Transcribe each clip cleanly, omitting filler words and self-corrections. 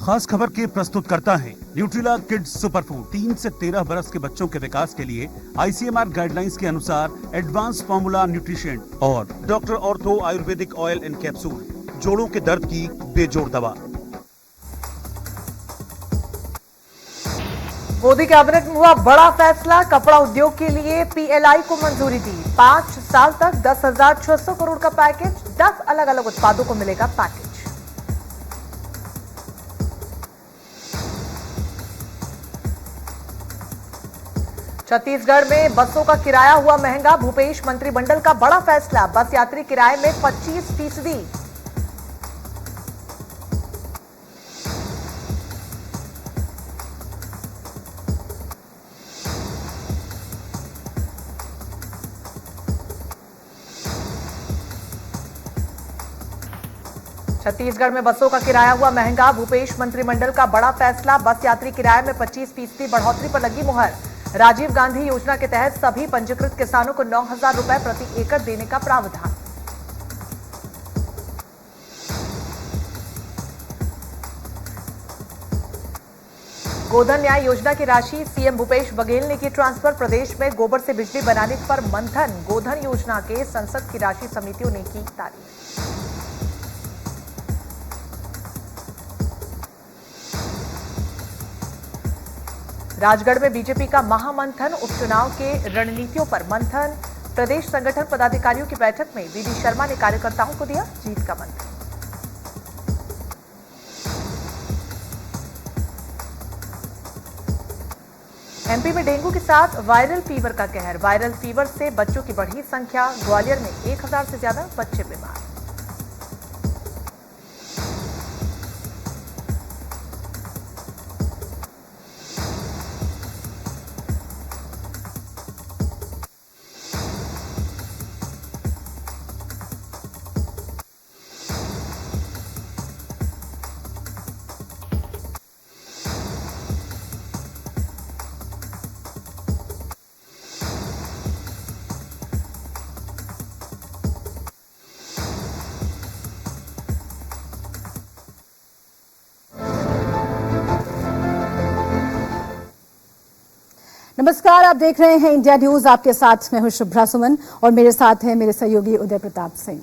खास खबर के प्रस्तुतकर्ता हैं न्यूट्रिला किड्स सुपरफूड। 3 से 13 बरस के बच्चों के विकास के लिए ICMR गाइडलाइंस के अनुसार एडवांस फॉर्मूला न्यूट्रिशन और doctor ortho Ayurvedic oil and capsule, जोड़ों के दर्द की बेजोड़ दवा। मोदी कैबिनेट में हुआ बड़ा फैसला, कपड़ा उद्योग के लिए PLI को मंजूरी दी। 5 साल तक 10,600 करोड़ का पैकेज, 10 अलग अलग उत्पादों को मिलेगा पैकेज। छत्तीसगढ़ में बसों का किराया हुआ महंगा, भूपेश मंत्रिमंडल का बड़ा फैसला, बस यात्री किराए में 25%। छत्तीसगढ़ में बसों का किराया हुआ महंगा, भूपेश मंत्रिमंडल का बड़ा फैसला, बस यात्री किराए में 25% बढ़ोतरी पर लगी मुहर। राजीव गांधी योजना के तहत सभी पंजीकृत किसानों को 9,000 रुपए प्रति एकड़ देने का प्रावधान। गोधन न्याय योजना की राशि सीएम भूपेश बघेल ने की ट्रांसफर, प्रदेश में गोबर से बिजली बनाने पर मंथन, गोधन योजना के संसद की राशि समितियों ने की तारीफ। राजगढ़ में बीजेपी का महामंथन, उपचुनाव के रणनीतियों पर मंथन, प्रदेश संगठन पदाधिकारियों की बैठक में वीडी शर्मा ने कार्यकर्ताओं को दिया जीत का मंत्र। एमपी में डेंगू के साथ वायरल फीवर का कहर, वायरल फीवर से बच्चों की बढ़ी संख्या, ग्वालियर में 1,000 से ज्यादा बच्चे बीमार। नमस्कार, आप देख रहे हैं इंडिया न्यूज। आपके साथ मैं हूं शुभ्रा सुमन और मेरे साथ हैं मेरे सहयोगी उदय प्रताप सिंह।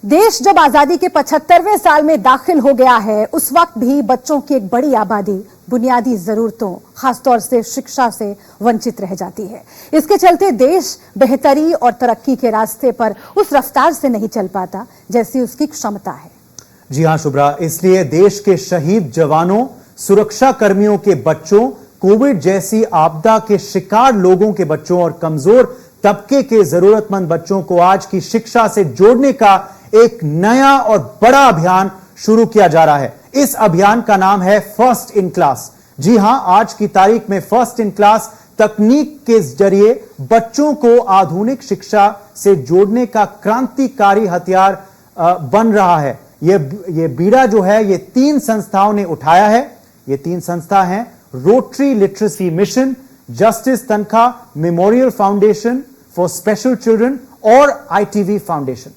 देश जब आजादी के 75वें साल में दाखिल हो गया है, उस वक्त भी बच्चों की एक बड़ी आबादी बुनियादी जरूरतों, खासतौर से शिक्षा से वंचित रह जाती है। इसके चलते देश बेहतरी और तरक्की के रास्ते पर उस रफ्तार से नहीं चल पाता जैसी उसकी क्षमता है। जी हां शुभ्रा, इसलिए देश के शहीद जवानों, सुरक्षा कर्मियों के बच्चों, कोविड जैसी आपदा के शिकार लोगों के बच्चों और कमजोर तबके के जरूरतमंद बच्चों को आज की शिक्षा से जोड़ने का एक नया और बड़ा अभियान शुरू किया जा रहा है। इस अभियान का नाम है फर्स्ट इन क्लास। जी हां, आज की तारीख में फर्स्ट इन क्लास तकनीक के जरिए बच्चों को आधुनिक शिक्षा से जोड़ने का क्रांतिकारी हथियार बन रहा है। ये बीड़ा जो है ये 3 संस्थाओं ने उठाया है। ये 3 संस्था हैं rotary literacy mission, justice Tankha memorial foundation for special children और ITV फाउंडेशन।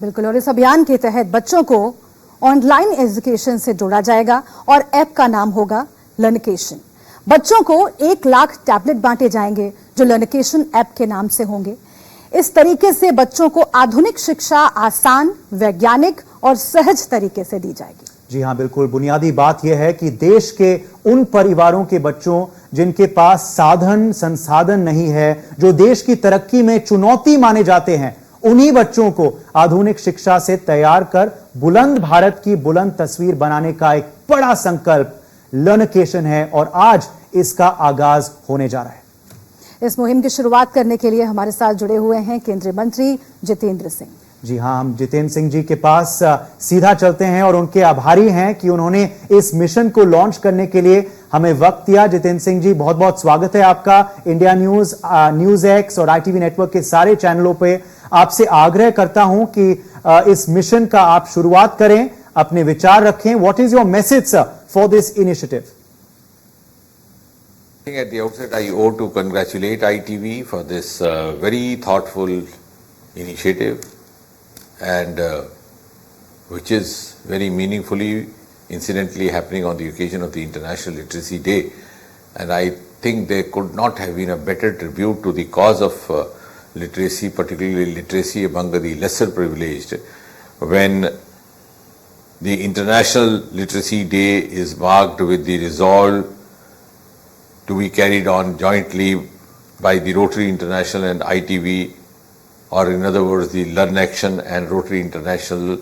बिल्कुल, और इस अभियान के तहत बच्चों को ऑनलाइन एजुकेशन से जोड़ा जाएगा और ऐप का नाम होगा लर्निकेशन। बच्चों को 1 लाख टैबलेट बांटे जाएंगे जो लर्निकेशन ऐप के नाम से होंगे। इस तरीके से बच्चों को आधुनिक शिक्षा आसान, वैज्ञानिक और सहज तरीके से दी जाएगी। जी हां, बिल्कुल। बुनियादी बात यह है कि देश के उन परिवारों के बच्चों जिनके पास साधन संसाधन नहीं है, जो देश की तरक्की में चुनौती माने जाते हैं, उन्हीं बच्चों को आधुनिक शिक्षा से तैयार कर बुलंद भारत की बुलंद तस्वीर बनाने का एक बड़ा संकल्प लर्निकेशन है और आज इसका आगाज होने जा रहा है। इस मुहिम की शुरुआत करने के लिए हमारे साथ जुड़े हुए हैं केंद्रीय मंत्री जितेंद्र सिंह। जी हां, हम जितेंद्र सिंह जी के पास सीधा चलते हैं और उनके आभारी हैं कि उन्होंने इस मिशन को लॉन्च करने के लिए हमें वक्त दिया। जितेंद्र सिंह जी, बहुत बहुत स्वागत है आपका इंडिया न्यूज, न्यूज एक्स और ITV नेटवर्क के सारे चैनलों पे। आपसे आग्रह करता हूं कि इस मिशन का आप शुरुआत करें, अपने विचार रखें। What is your message sir for this initiative? At the outset, I owe to congratulate ITV for this very thoughtful initiative and which is very meaningfully incidentally happening on the occasion of the International Literacy Day. And I think there could not have been a better tribute to the cause of literacy, particularly literacy among the lesser privileged, when the International Literacy Day is marked with the resolve to be carried on jointly by the Rotary International and ITV, or in other words, the Learn Action and Rotary International,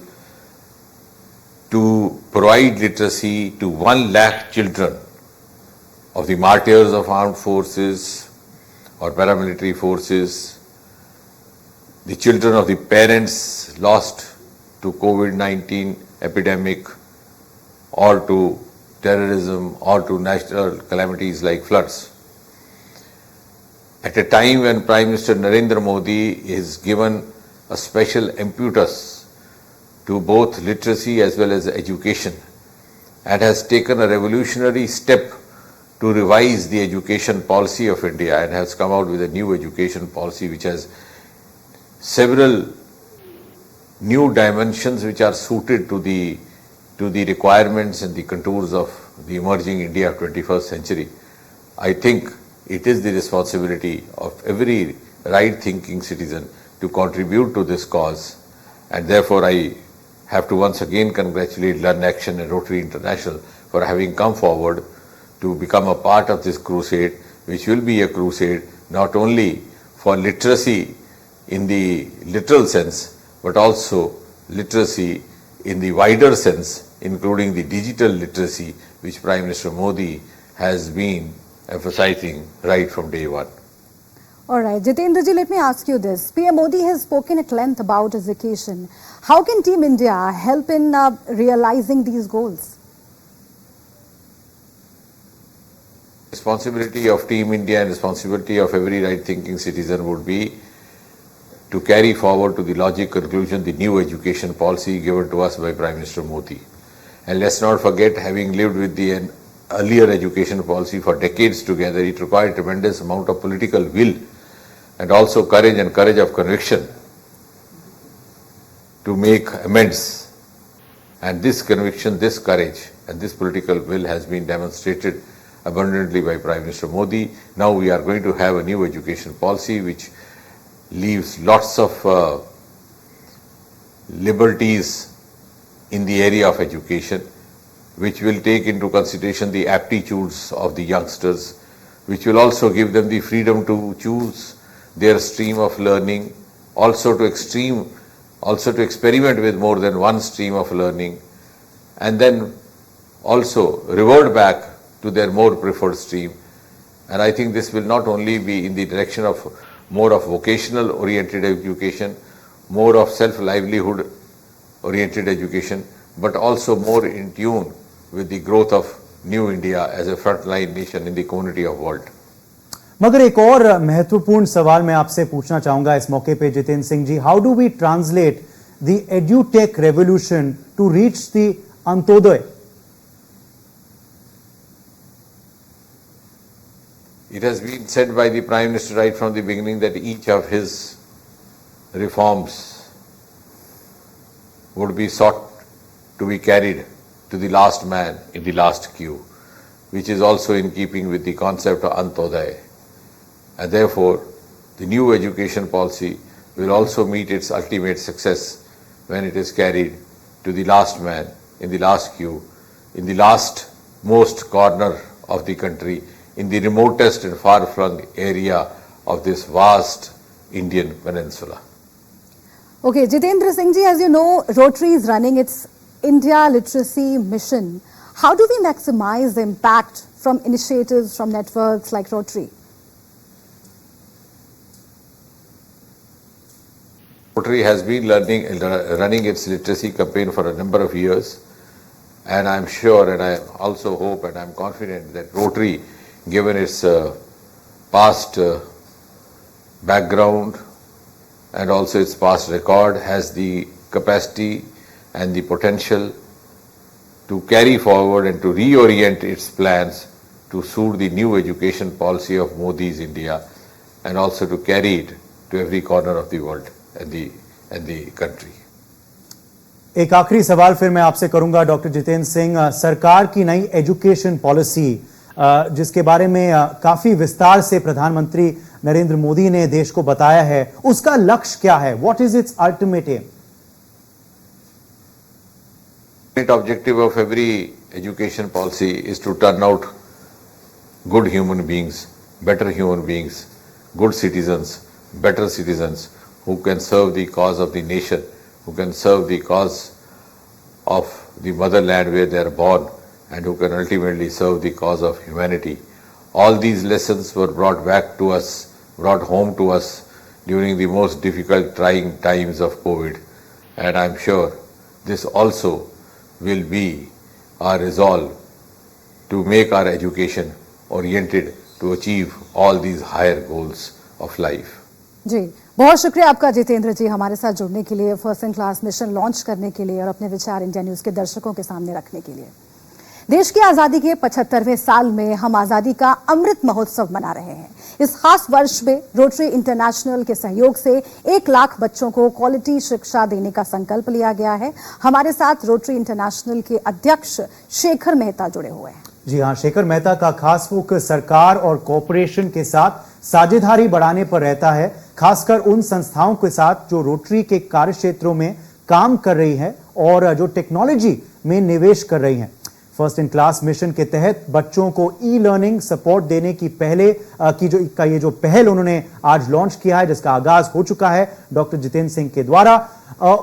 to provide literacy to 1 lakh children of the martyrs of armed forces or paramilitary forces, the children of the parents lost to COVID-19 epidemic or to terrorism or to natural calamities like floods. At a time when Prime Minister Narendra Modi is given a special impetus to both literacy as well as education, and has taken a revolutionary step to revise the education policy of India, and has come out with a new education policy which has several new dimensions which are suited to the requirements and the contours of the emerging India of 21st century. I think it is the responsibility of every right-thinking citizen to contribute to this cause, and therefore I have to once again congratulate Learn Action and Rotary International for having come forward to become a part of this crusade, which will be a crusade not only for literacy in the literal sense, but also literacy in the wider sense, including the digital literacy, which Prime Minister Modi has been emphasizing right from day one. All right, Jitendra ji, let me ask you this. PM Modi has spoken at length about education. How can Team India help in realizing these goals? Responsibility of Team India and responsibility of every right-thinking citizen would be to carry forward to the logical conclusion the new education policy given to us by Prime Minister Modi. And let's not forget, having lived with the earlier education policy for decades together, it required tremendous amount of political will and also courage and courage of conviction to make amends. And this conviction, this courage and this political will has been demonstrated abundantly by Prime Minister Modi. Now we are going to have a new education policy which leaves lots of liberties in the area of education, which will take into consideration the aptitudes of the youngsters, which will also give them the freedom to choose their stream of learning, also to experiment with more than one stream of learning, and then also revert back to their more preferred stream. And I think this will not only be in the direction of more of vocational oriented education, more of self-livelihood oriented education, but also more in tune with the growth of New India as a frontline nation in the community of world. मगर एक और महत्वपूर्ण सवाल मैं आपसे पूछना चाहूंगा इस मौके पे Jitendra Singh ji, how do we translate the edutech revolution to reach the Antyodaya? It has been said by the Prime Minister right from the beginning that each of his reforms would be sought to be carried to the last man in the last queue, which is also in keeping with the concept of Antyodaya. And therefore, the new education policy will also meet its ultimate success when it is carried to the last man in the last queue, in the last most corner of the country, in the remotest and far-flung area of this vast Indian peninsula. Okay, Jitendra Singh ji, as you know, Rotary is running its India Literacy Mission. How do we maximize the impact from initiatives from networks like Rotary? Rotary has been running its literacy campaign for a number of years, and I'm sure, and I also hope and I'm confident that Rotary, given its past background and also its past record, has the capacity and the potential to carry forward and to reorient its plans to suit the new education policy of Modi's India, and also to carry it to every corner of the world and the country. एक आखिरी सवाल फिर मैं आपसे करूंगा doctor Jitendra Singh. सरकार की नई एजुकेशन पॉलिसी जिसके बारे में काफी विस्तार से प्रधानमंत्री नरेंद्र मोदी ने देश को बताया है, उसका लक्ष्य क्या है? What is it's ultimate aim? The objective of every education policy is to turn out good human beings, better human beings, good citizens, better citizens who can serve the cause of the nation, who can serve the cause of the motherland where they are born, and who can ultimately serve the cause of humanity. All these lessons were brought back to us, brought home to us during the most difficult, trying times of COVID. And I'm sure this also will be our resolve to make our education oriented to achieve all these higher goals of life. जी, बहुत शुक्रिया आपका जितेंद्र जी, हमारे साथ जुड़ने के लिए, first in class mission launch करने के लिए और अपने विचार इंडिया न्यूज के दर्शकों के सामने रखने के लिए। देश की आजादी के 75वें साल में हम आजादी का अमृत महोत्सव मना रहे हैं। इस खास वर्ष में रोटरी इंटरनेशनल के सहयोग से 1 लाख बच्चों को क्वालिटी शिक्षा देने का संकल्प लिया गया है। हमारे साथ रोटरी इंटरनेशनल के अध्यक्ष शेखर मेहता जुड़े हुए हैं। जी हां, शेखर मेहता का खास फोकस सरकार और कॉरपोरेशन के साथ साझेदारी बढ़ाने पर रहता है, खासकर उन संस्थाओं के साथ जो रोटरी के कार्य क्षेत्रों में काम कर रही है और जो टेक्नोलॉजी में निवेश कर रही हैं। फर्स्ट इन क्लास मिशन के तहत बच्चों को ई लर्निंग सपोर्ट देने की ये जो पहल उन्होंने आज लॉन्च किया है, जिसका आगाज हो चुका है डॉक्टर जितेंद्र सिंह के द्वारा,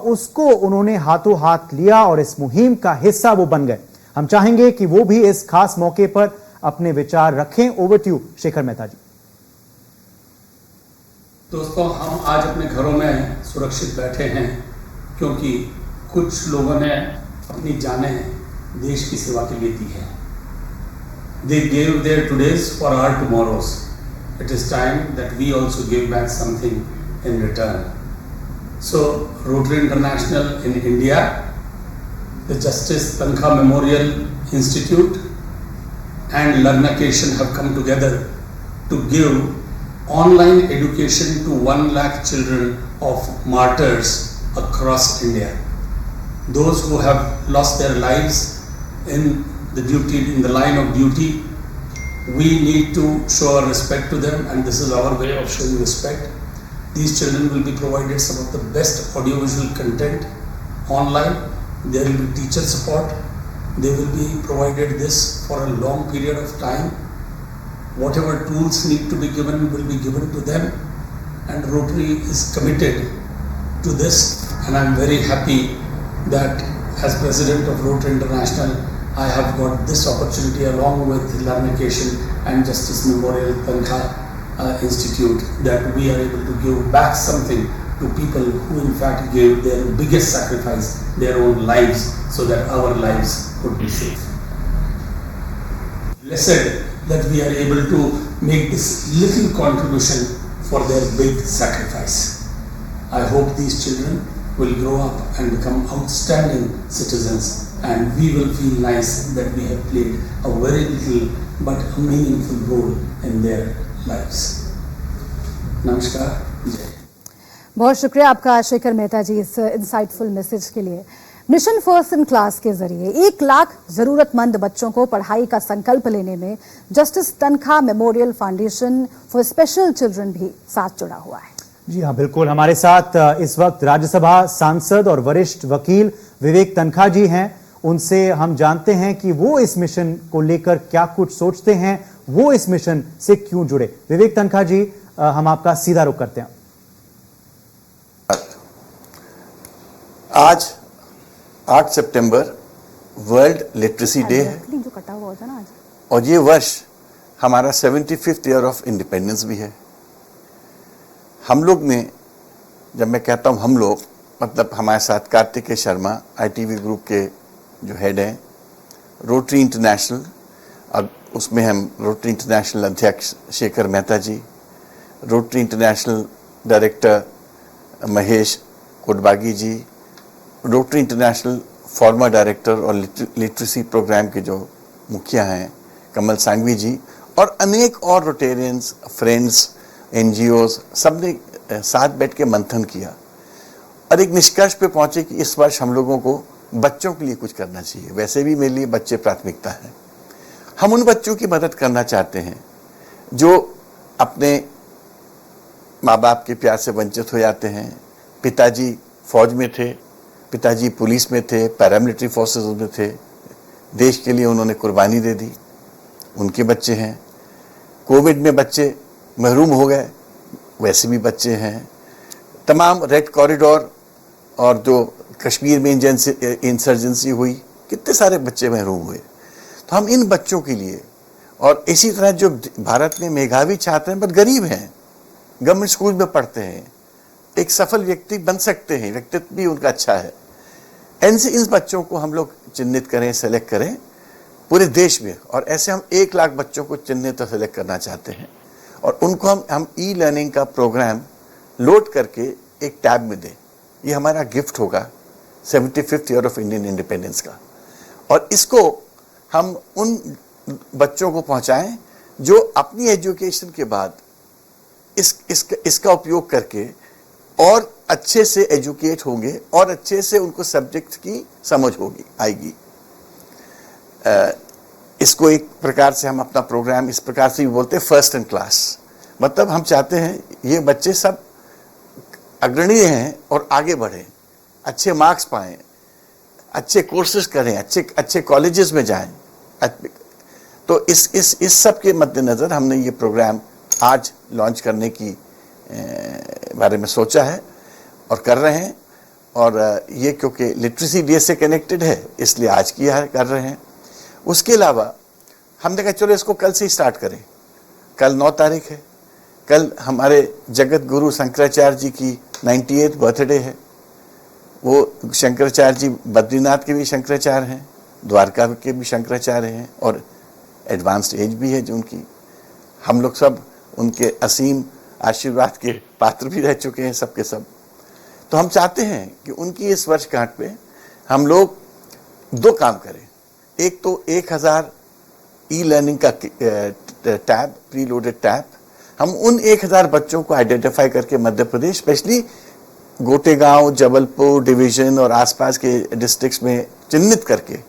उसको उन्होंने हाथों हाथ लिया और इस मुहिम का हिस्सा वो बन गए। हम चाहेंगे कि वो भी इस खास मौके पर अपने विचार रखें। Over to you Shekhar Mehta ji. दोस्तों, हम आज अपने घरों में सुरक्षित बैठे हैं क्योंकि कुछ लोगों ने अपनी जानें देश की सेवा के लिए दी है। They gave their todays for our tomorrows. It is time that we also give back something in return. So, Rotary International in India, the Justice Tankha Memorial Institute and Learnacation have come together to give online education to 1 lakh children of martyrs across India. Those who have lost their lives in the line of duty, we need to show our respect to them, and this is our way of showing respect. These children will be provided some of the best audiovisual content online. There will be teacher support. They will be provided this for a long period of time. Whatever tools need to be given will be given to them, and Rotary is committed to this, and I am very happy that as President of Rotary International, I have got this opportunity along with Learnacation and Justice Memorial Tankha Institute, that we are able to give back something to people who in fact gave their biggest sacrifice, their own lives, so that our lives could be safe. Blessed that we are able to make this little contribution for their big sacrifice. I hope these children will grow up and become outstanding citizens, and we will feel nice that we have played a very little but a meaningful role in their lives. Namaskar. Jai. बहुत शुक्रिया आपका शेखर मेहता जी इस insightful message के लिए। Mission first in class के जरिए 1 लाख जरूरतमंद बच्चों को पढ़ाई का संकल्प लेने में justice Tankha memorial foundation for special children भी साथ जुड़ा हुआ है। जी हाँ, बिल्कुल। हमारे साथ इस वक्त राज्यसभा सांसद और वरिष्ठ वकील विवेक तनखा जी हैं। उनसे हम जानते हैं कि वो इस मिशन को लेकर क्या कुछ सोचते हैं, वो इस मिशन से क्यों जुड़े। विवेक तनखा जी, हम आपका सीधा रुख करते हैं। आज 8 सितंबर वर्ल्ड लिटरेसी डे है जो कटा हुआ होता ना आज, और ये वर्ष हमारा 75th ईयर ऑफ इंडिपेंडेंस भी है। हम लोग ने, जब मैं कहता हूँ हम लोग, मतलब हमारे साथ कार्तिकेय शर्मा ITV ग्रुप के जो हेड हैं, रोटरी इंटरनेशनल, अब उसमें हम रोटरी इंटरनेशनल अध्यक्ष शेखर मेहता जी, रोटरी इंटरनेशनल डायरेक्टर महेश कोटबागी जी, रोटरी इंटरनेशनल फॉर्मर डायरेक्टर और लिटरेसी प्रोग्राम के जो मुखिया हैं कमल सांघवी जी, और अनेक और रोटेरियंस, फ्रेंड्स, NGOs, सब ने साथ बैठ के मंथन किया। और एक निष्कर्ष पे पहुंचे कि इस वर्ष हम लोगों को बच्चों के लिए कुछ करना चाहिए। वैसे भी मेरे लिए बच्चे प्राथमिकता है। हम उन बच्चों की मदद करना चाहते हैं जो अपने माँ बाप के प्यार से वंचित हो जाते हैं। पिताजी फौज में थे, पिताजी पुलिस में थे, पैरामिलिट्री फोर्सेस में थे, देश के लिए उन्होंने कुर्बानी दे दी, उनके बच्चे हैं। कोविड में बच्चे महरूम हो गए, वैसे भी बच्चे हैं। तमाम रेड कॉरिडोर और जो कश्मीर में इंसर्जेंसी हुई, कितने सारे बच्चे महरूम हुए। तो हम इन बच्चों के लिए, और इसी तरह जो भारत में मेधावी छात्र हैं पर गरीब हैं, गवर्नमेंट स्कूल में पढ़ते हैं, एक सफल व्यक्ति बन सकते हैं, व्यक्तित्व भी उनका अच्छा है, ऐसे इन बच्चों को हम लोग चिन्हित करें, सेलेक्ट करें पूरे देश में। और ऐसे हम 1 लाख बच्चों को चिन्हित और सेलेक्ट करना चाहते हैं और उनको हम ई लर्निंग का प्रोग्राम लोड करके एक टैब में दें। ये हमारा गिफ्ट होगा 75th year of Indian independence का। और इसको हम उन बच्चों को पहुंचाएं जो अपनी एजुकेशन के बाद इसका उपयोग करके और अच्छे से एजुकेट होंगे और अच्छे से उनको सब्जेक्ट की समझ आएगी। इसको एक प्रकार से हम अपना प्रोग्राम इस प्रकार से भी बोलते हैं फर्स्ट इन क्लास। मतलब हम चाहते हैं ये बच्चे सब अग्रणीय हैं और आगे बढ़ें, अच्छे मार्क्स पाएं, अच्छे कोर्सेज करें, अच्छे कॉलेजेस में जाएं। तो इस सब के मद्देनजर हमने ये प्रोग्राम आज लॉन्च करने की बारे में सोचा है और कर रहे हैं। और ये क्योंकि लिटरेसी डे से कनेक्टेड है इसलिए आज कर रहे हैं। उसके अलावा हमने कहा चलो इसको कल से ही स्टार्ट करें। कल 9 तारीख है, कल हमारे जगत गुरु शंकराचार्य जी की 98th बर्थडे है। वो शंकराचार्य जी बद्रीनाथ के भी शंकराचार्य हैं, द्वारका के भी शंकराचार्य हैं और एडवांस्ड एज भी है जो उनकी। हम लोग सब उनके असीम आशीर्वाद के पात्र भी रह चुके हैं सबके सब। तो हम चाहते हैं कि उनकी इस वर्षगांठ पे हम लोग 2 काम करें। एक तो 1000 ई लर्निंग का टैब, प्री लोडेड टैब, हम उन 1000 बच्चों को आइडेंटिफाई करके मध्य प्रदेश, स्पेशली गोटेगांव, जबलपुर डिवीजन और आसपास के डिस्ट्रिक्ट्स में चिन्हित करके,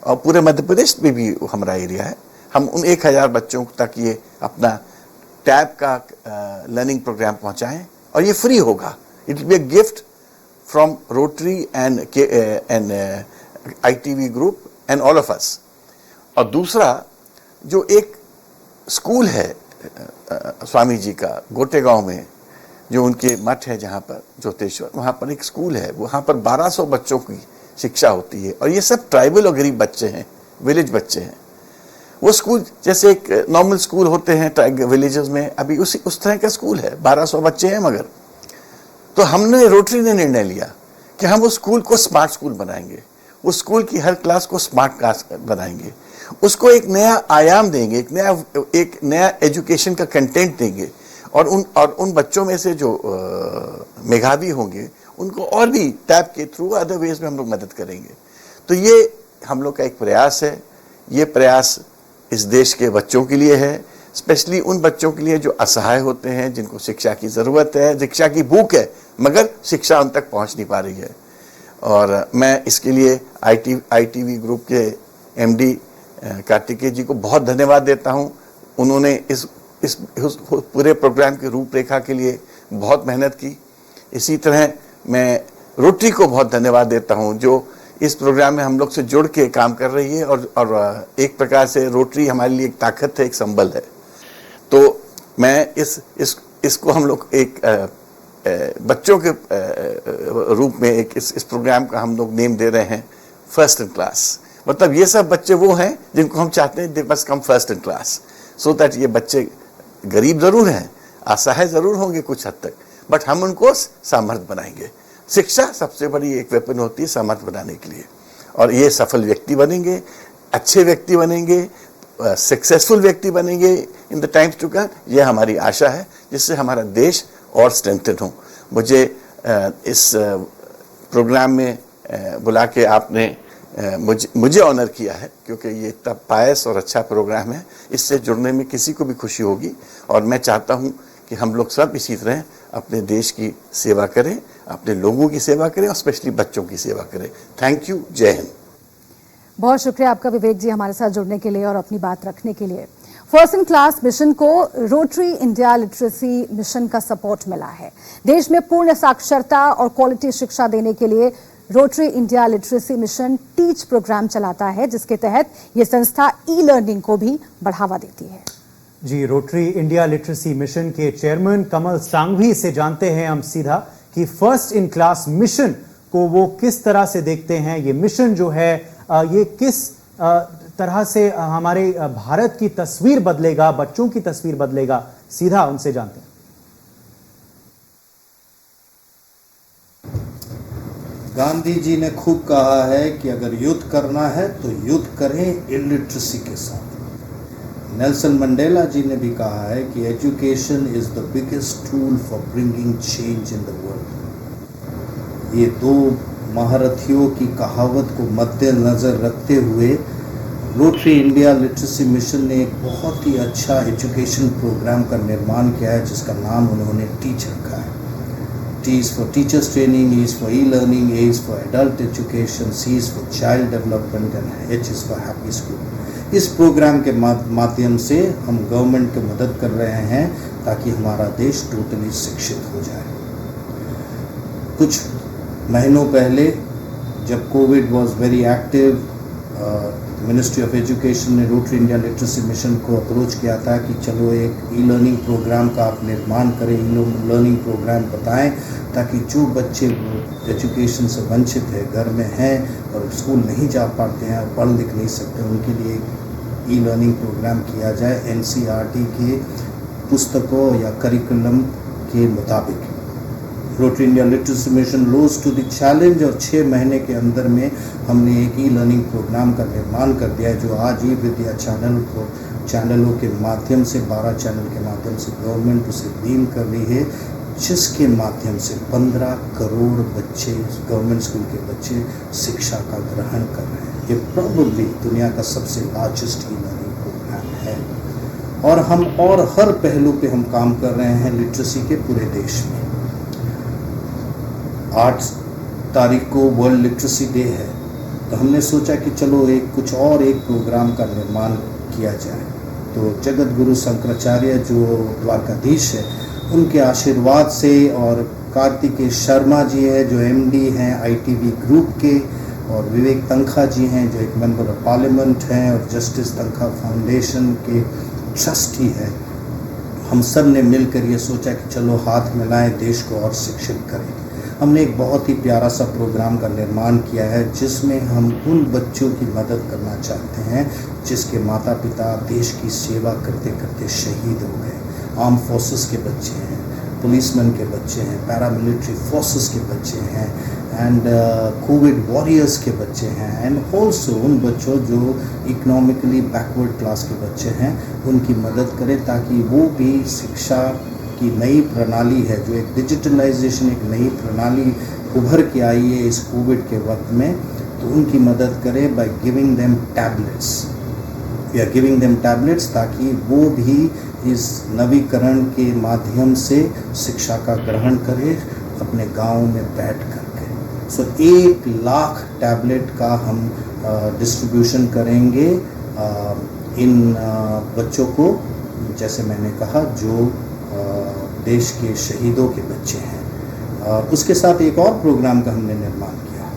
और पूरे मध्य प्रदेश में भी हमारा एरिया है, हम उन 1000 बच्चों तक ये अपना टैब का लर्निंग प्रोग्राम पहुंचाएं। और ये फ्री होगा। It will be a gift from rotary and ITV group and all of us. और दूसरा जो एक स्कूल है स्वामी जी का गोटेगांव में, जो उनके मठ है जहाँ पर ज्योतेश्वर, वहाँ पर एक स्कूल है, वहाँ पर 1200 बच्चों की शिक्षा होती है। और ये सब ट्राइबल और गरीब बच्चे हैं, विलेज बच्चे हैं। वो स्कूल जैसे एक नॉर्मल स्कूल होते हैं विलेजेस में, अभी उस तरह का स्कूल है, 1200 बच्चे हैं। मगर तो हमने रोटरी ने निर्णय लिया कि हम उस स्कूल को स्मार्ट स्कूल बनाएंगे, उस स्कूल की हर क्लास को स्मार्ट क्लास बनाएंगे, उसको एक नया आयाम देंगे, एक नया एजुकेशन का कंटेंट देंगे। और उन बच्चों में से जो मेधावी होंगे उनको और भी टैब के थ्रू अदर वेज में हम लोग मदद करेंगे। तो ये हम लोग का एक प्रयास है। ये प्रयास इस देश के बच्चों के लिए है, स्पेशली उन बच्चों के लिए जो असहाय होते हैं, जिनको शिक्षा की ज़रूरत है, शिक्षा की भूख है, मगर शिक्षा उन तक पहुंच नहीं पा रही है। और मैं इसके लिए ITV ग्रुप के MD कार्तिकेय जी को बहुत धन्यवाद देता हूं। उन्होंने इस पूरे प्रोग्राम की रूपरेखा के लिए बहुत मेहनत की। इसी तरह मैं रोटरी को बहुत धन्यवाद देता हूं जो इस प्रोग्राम में हम लोग से जुड़ के काम कर रही है। और एक प्रकार से रोटरी हमारे लिए एक ताकत है, एक संबल है। तो मैं इसको हम लोग एक बच्चों के रूप में इस प्रोग्राम का हम लोग नेम दे रहे हैं फर्स्ट इन क्लास। मतलब ये सब बच्चे वो हैं जिनको हम चाहते हैं they must come first in class, so that ये बच्चे गरीब जरूर हैं, असहाय जरूर होंगे कुछ हद तक, बट हम उनको सामर्थ्य बनाएंगे। शिक्षा सबसे बड़ी एक वेपन होती है सामर्थ्य बनाने के लिए। और ये सफल व्यक्ति बनेंगे, अच्छे व्यक्ति बनेंगे, सक्सेसफुल व्यक्ति बनेंगे in the times to come. ये हमारी आशा है, जिससे हमारा देश और स्ट्रेंथन हो। मुझे इस प्रोग्राम में बुला के आपने मुझे ऑनर किया है, क्योंकि ये इतना पायस और अच्छा प्रोग्राम है। इससे जुड़ने में किसी को भी खुशी होगी। और मैं चाहता हूँ कि हम लोग सब इसी तरह अपने देश की सेवा करें, अपने लोगों की सेवा करें और स्पेशली बच्चों की सेवा करें। Thank you. जय हिंद। बहुत शुक्रिया आपका विवेक जी हमारे साथ जुड़ने के लिए और अपनी बात रखने के लिए। फर्स्ट इन क्लास मिशन को रोटरी इंडिया लिटरेसी मिशन का सपोर्ट मिला है। देश में पूर्ण साक्षरता और क्वालिटी शिक्षा देने के लिए Rotary India literacy mission teach programme चलाता है, जिसके तहत ये संस्था ई लर्निंग को भी बढ़ावा देती है। जी, रोटरी इंडिया लिटरेसी मिशन के चेयरमैन कमल सांघवी से जानते हैं हम सीधा कि फर्स्ट इन क्लास मिशन को वो किस तरह से देखते हैं। ये मिशन जो है ये किस तरह से हमारे भारत की तस्वीर बदलेगा, बच्चों की तस्वीर बदलेगा, सीधा उनसे जानते हैं। गांधी जी ने खूब कहा है कि अगर युद्ध करना है तो युद्ध करें इलिटरेसी के साथ। नेल्सन मंडेला जी ने भी कहा है कि education is the biggest tool for bringing change in the world. ये दो महारथियों की कहावत को मद्देनजर रखते हुए रोटरी इंडिया लिटरेसी मिशन ने एक बहुत ही अच्छा एजुकेशन प्रोग्राम का निर्माण किया है, जिसका नाम उन्होंने टीच रखा है। T is for teachers training, E is for e-learning, A is for adult education, C is for child development and H is for happy school। इस प्रोग्राम के माध्यम से हम गवर्नमेंट की मदद कर रहे हैं ताकि हमारा देश टोटली शिक्षित हो जाए। कुछ महीनों पहले जब Covid was very active, ministry of education ने रोटरी इंडिया लिटरेसी मिशन को अप्रोच किया था कि चलो एक ई लर्निंग प्रोग्राम का आप निर्माण करें, ई लर्निंग प्रोग्राम बताएं ताकि जो बच्चे एजुकेशन से वंचित है, घर में हैं और स्कूल नहीं जा पाते हैं और पढ़ लिख नहीं सकते, उनके लिए ई लर्निंग प्रोग्राम किया जाए एनसीईआरटी के पुस्तकों या करिकुलम के मुताबिक। Rotary India literacy mission rose to the challenge और 6 महीने के अंदर में हमने एक ई लर्निंग प्रोग्राम का निर्माण कर दिया है, जो आज ई विद्या चैनलों के माध्यम से 12 चैनल के माध्यम से गवर्नमेंट उसे बीम कर रही है, जिसके माध्यम से 15 करोड़ बच्चे, गवर्नमेंट स्कूल के बच्चे शिक्षा का ग्रहण कर रहे हैं। ये प्रोबेबली दुनिया का सबसे लार्जेस्ट ई लर्निंग प्रोग्राम है और हम और हर पहलू पे हम काम कर रहे हैं लिटरेसी के पूरे देश में। 8 तारीख को वर्ल्ड लिटरेसी डे है, तो हमने सोचा कि चलो एक प्रोग्राम का निर्माण किया जाए। तो जगत गुरु शंकराचार्य जो द्वारकाधीश है, उनके आशीर्वाद से और कार्तिकेय शर्मा जी है जो एमडी हैं आईटीवी ग्रुप के, और विवेक तनखा जी हैं जो एक मेंबर ऑफ पार्लियामेंट हैं और जस्टिस तनखा फाउंडेशन के ट्रस्टी है, हम सब ने मिलकर ये सोचा कि चलो हाथ मिलाएं, देश को और शिक्षित करें। हमने एक बहुत ही प्यारा सा प्रोग्राम का निर्माण किया है जिसमें हम उन बच्चों की मदद करना चाहते हैं जिसके माता पिता देश की सेवा करते करते शहीद हो गए। आर्म फोर्सेस के बच्चे हैं, पुलिसमैन के बच्चे हैं, पैरामिलिट्री फोर्सेस के बच्चे हैं एंड कोविड वॉरियर्स के बच्चे हैं एंड ऑल्सो उन बच्चों जो इकोनॉमिकली बैकवर्ड क्लास के बच्चे हैं, उनकी मदद करें ताकि वो भी शिक्षा की नई प्रणाली है, जो एक डिजिटलाइजेशन एक नई प्रणाली उभर के आई है इस कोविड के वक्त में, तो उनकी मदद करें by giving them tablets. We are giving them tablets ताकि वो भी इस नवीकरण के माध्यम से शिक्षा का ग्रहण करें अपने गांव में बैठ करके। सो 1 लाख टैबलेट का हम डिस्ट्रीब्यूशन करेंगे इन बच्चों को, जैसे मैंने कहा, जो देश के शहीदों के बच्चे हैं। उसके साथ एक और प्रोग्राम का हमने निर्माण किया।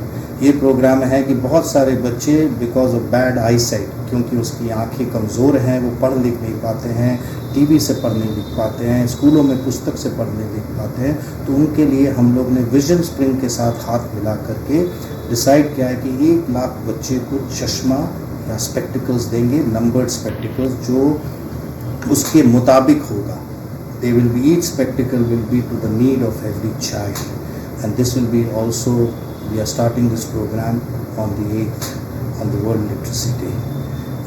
ये प्रोग्राम है कि बहुत सारे बच्चे because of bad I site, क्योंकि उसकी आंखें कमज़ोर हैं, वो पढ़ लिख नहीं पाते हैं, टीवी से पढ़ नहीं लिख पाते हैं, स्कूलों में पुस्तक से पढ़ नहीं लिख पाते हैं, तो उनके लिए हम लोग ने विजन स्प्रिंग के साथ हाथ मिला करके डिसाइड किया है कि 1 लाख बच्चे को चश्मा या स्पेक्टिकल्स देंगे, नंबर्ड स्पेक्टिकल्स, जो उसके मुताबिक होगा। They will be, each spectacle will be to the need of every child, and this will be also, we are starting this program on the 8th, on the World Literacy Day।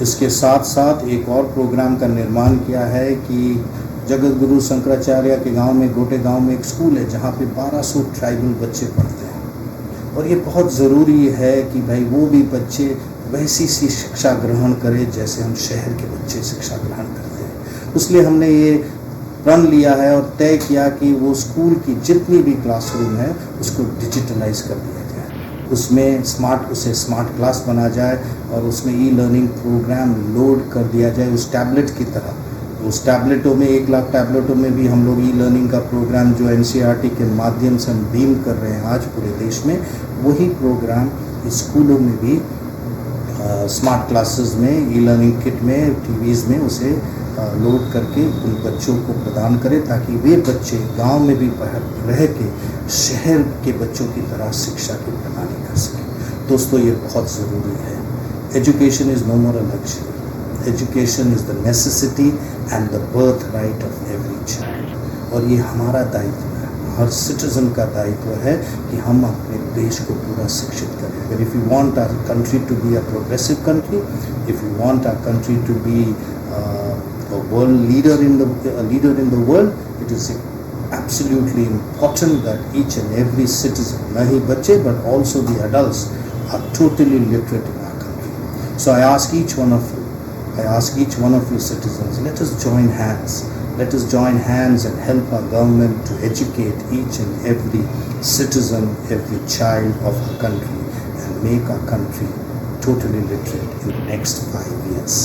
इसके साथ साथ एक और programme का निर्माण किया है कि जगत गुरु शंकराचार्य के गांव में, गोटे गांव में एक स्कूल है जहां पे 1200 ट्राइबल बच्चे पढ़ते हैं, और ये बहुत ज़रूरी है कि भाई वो भी बच्चे वैसी सी शिक्षा ग्रहण करें जैसे हम शहर के बच्चे शिक्षा ग्रहण करते हैं। इसलिए हमने ये प्रण लिया है और तय किया कि वो स्कूल की जितनी भी क्लासरूम है उसको डिजिटलाइज कर दिया जाए, उसमें उसे स्मार्ट क्लास बना जाए और उसमें ई लर्निंग प्रोग्राम लोड कर दिया जाए उस टैबलेट की तरह। उस टैबलेटों में 1 लाख टैबलेटों में भी हम लोग ई लर्निंग का प्रोग्राम जो NCERT के माध्यम से हम बीम कर रहे हैं आज पूरे देश में, वही प्रोग्राम स्कूलों में भी स्मार्ट क्लासेस में, ई लर्निंग किट में, टीवीज़ में उसे लोड करके उन बच्चों को प्रदान करें ताकि वे बच्चे गांव में भी रह के शहर के बच्चों की तरह शिक्षा की प्रदान कर सकें। दोस्तों, ये बहुत ज़रूरी है। Education is no more a luxury, education is the necessity and the birth right of every child. और ये हमारा दायित्व है, हर सिटीजन का दायित्व है कि हम अपने देश को पूरा शिक्षित करें। अगर if you want our country to be a progressive country, if you want our country to be a world leader in the world, it is absolutely important that each and every citizen, nahi bacche but also the adults, are totally literate in our country. So I ask each one of you citizens, let us join hands. Let us join hands and help our government to educate each and every citizen, every child of our country, and make our country totally literate in the next 5 years.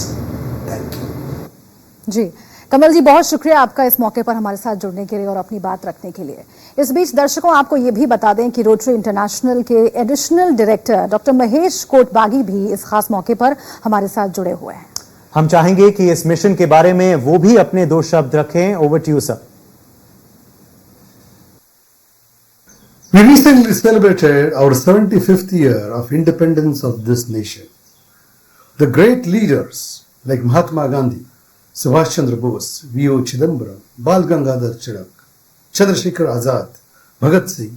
Thank you. जी कमल जी, बहुत शुक्रिया आपका इस मौके पर हमारे साथ जुड़ने के लिए और अपनी बात रखने के लिए। इस बीच दर्शकों, आपको ये भी बता दें कि रोटरी इंटरनेशनल के एडिशनल डायरेक्टर डॉक्टर महेश कोटबागी भी इस खास मौके पर हमारे साथ जुड़े हुए हैं। हम चाहेंगे कि इस मिशन के बारे में वो भी अपने 2 शब्द रखें। Over to you sir. We recently celebrated our 75th year of independence of this nation. The great leaders like Mahatma Gandhi, Subhash Chandra Bose, V.O. Chidambaram, Bal Gangadhar Tilak, Chandrasekhar Azad, Bhagat Singh,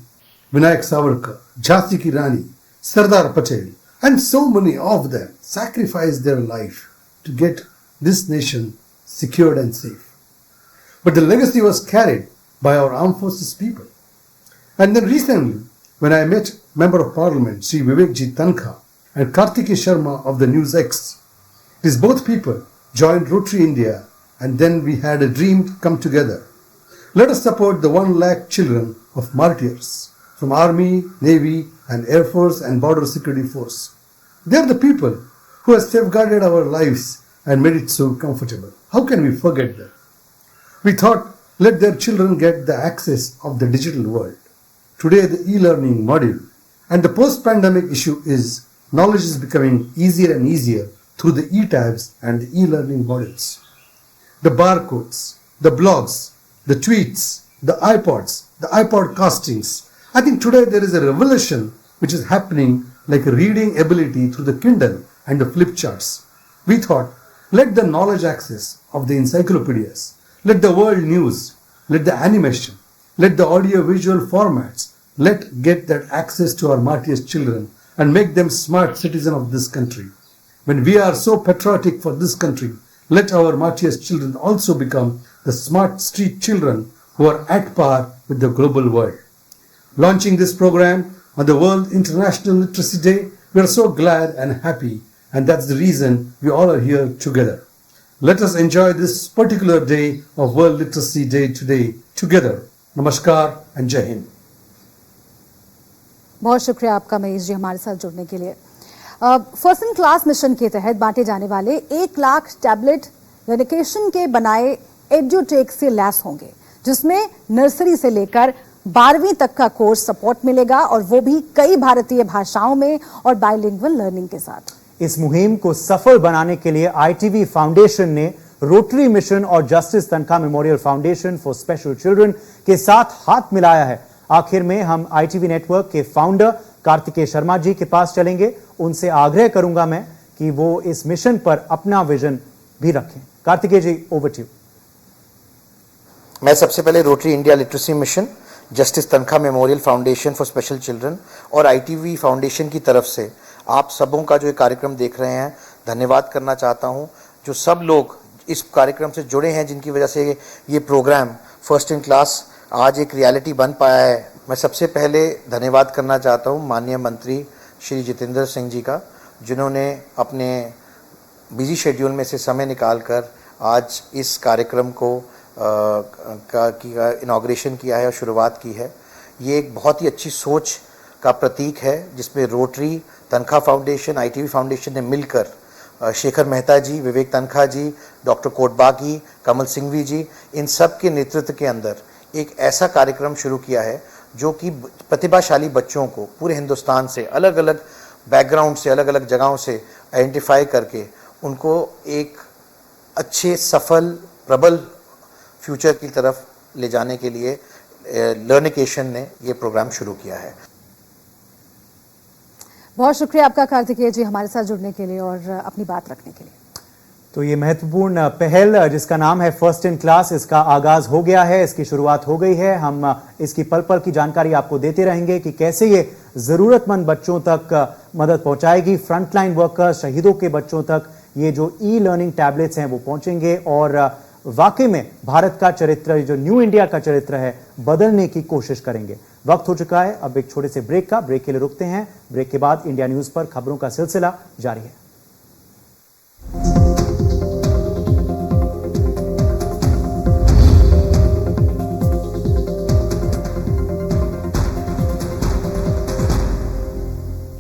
Vinayak Savarkar, Jhansi Ki Rani, Sardar Patel, and so many of them sacrificed their life to get this nation secured and safe. But the legacy was carried by our armed forces people. And then recently, when I met Member of Parliament Sri Vivekji Tankha and Kartikeya Sharma of the News X, these both people joined Rotary India, and then we had a dream come together. Let us support the 1 lakh children of martyrs from Army, Navy, and Air Force and Border Security Force. They are the people who have safeguarded our lives and made it so comfortable. How can we forget them? We thought, let their children get the access of the digital world. Today, the e-learning module and the post-pandemic issue is knowledge is becoming easier and easier through the e-tabs and the e-learning modules. The barcodes, the blogs, the tweets, the iPods, the iPod castings. I think today there is a revolution which is happening like a reading ability through the Kindle and the flip charts. We thought, let the knowledge access of the encyclopedias, let the world news, let the animation, let the audio-visual formats, let get that access to our martyrs children and make them smart citizens of this country. When we are so patriotic for this country, let our martyrs children also become the smart street children who are at par with the global world. Launching this program on the World International Literacy Day, we are so glad and happy, and that's the reason we all are here together. Let us enjoy this particular day of World Literacy Day today together. Namaskar and Jai Hind. बहुत शुक्रिया आपका महेश जी हमारे साथ जुड़ने के लिए। First in class mission के तहत बांटे जाने वाले 1 लाख टैबलेट वेरिफिकेशन के बनाए एड्यूटेक से लैस होंगे, जिसमें नर्सरी से लेकर 12वीं तक का कोर्स सपोर्ट मिलेगा, और वो भी कई भारतीय भाषाओं में और बाइलिंगुअल लर्निंग के साथ। इस मुहिम को सफल बनाने के लिए ITV फाउंडेशन ने रोटरी मिशन और justice Tankha memorial foundation for special children के साथ हाथ मिलाया है। आखिर में हम ITV नेटवर्क के फाउंडर कार्तिकेय शर्मा जी के पास चलेंगे। उनसे आग्रह करूंगा मैं कि वो इस मिशन पर अपना विजन भी रखें। कार्तिकेय जी, ओवर टू यू। मैं सबसे पहले rotary India literacy mission, justice Tankha memorial foundation for special children और ITV फाउंडेशन की तरफ से आप सबों का जो ये कार्यक्रम देख रहे हैं धन्यवाद करना चाहता हूँ। जो सब लोग इस कार्यक्रम से जुड़े हैं, जिनकी वजह से ये प्रोग्राम फर्स्ट इन क्लास आज एक रियलिटी बन पाया है, मैं सबसे पहले धन्यवाद करना चाहता हूँ माननीय मंत्री श्री जितेंद्र सिंह जी का, जिन्होंने अपने बिजी शेड्यूल में से समय निकालकर आज इस कार्यक्रम को का इनाग्रेशन किया है और शुरुआत की है। ये एक बहुत ही अच्छी सोच का प्रतीक है जिसमें रोटरी, तनखा फाउंडेशन, ITV फाउंडेशन ने मिलकर शेखर मेहता जी, विवेक तनखा जी, डॉक्टर कोटबागी, कमल सिंघवी जी, इन सब के नेतृत्व के अंदर एक ऐसा कार्यक्रम शुरू किया है जो कि प्रतिभाशाली बच्चों को पूरे हिंदुस्तान से, अलग अलग बैकग्राउंड से, अलग अलग जगहों से आइडेंटिफाई करके उनको एक अच्छे, सफल, प्रबल फ्यूचर की तरफ ले जाने के लिए लर्निकेशन ने ये प्रोग्राम शुरू किया है। बहुत शुक्रिया आपका कार्तिकेय जी हमारे साथ जुड़ने के लिए और अपनी बात रखने के लिए। तो ये महत्वपूर्ण पहल जिसका नाम है फर्स्ट इन क्लास, इसका आगाज हो गया है, इसकी शुरुआत हो गई है। हम इसकी पल पल की जानकारी आपको देते रहेंगे कि कैसे ये जरूरतमंद बच्चों तक मदद पहुंचाएगी। फ्रंटलाइन वर्कर्स, शहीदों के बच्चों तक ये जो ई-लर्निंग टैबलेट्स हैं वो पहुंचेंगे और वाकई में भारत का चरित्र, जो न्यू इंडिया का चरित्र है, बदलने की कोशिश करेंगे। वक्त हो चुका है अब एक छोटे से ब्रेक का। ब्रेक के लिए रुकते हैं। ब्रेक के बाद इंडिया न्यूज पर खबरों का सिलसिला जारी है।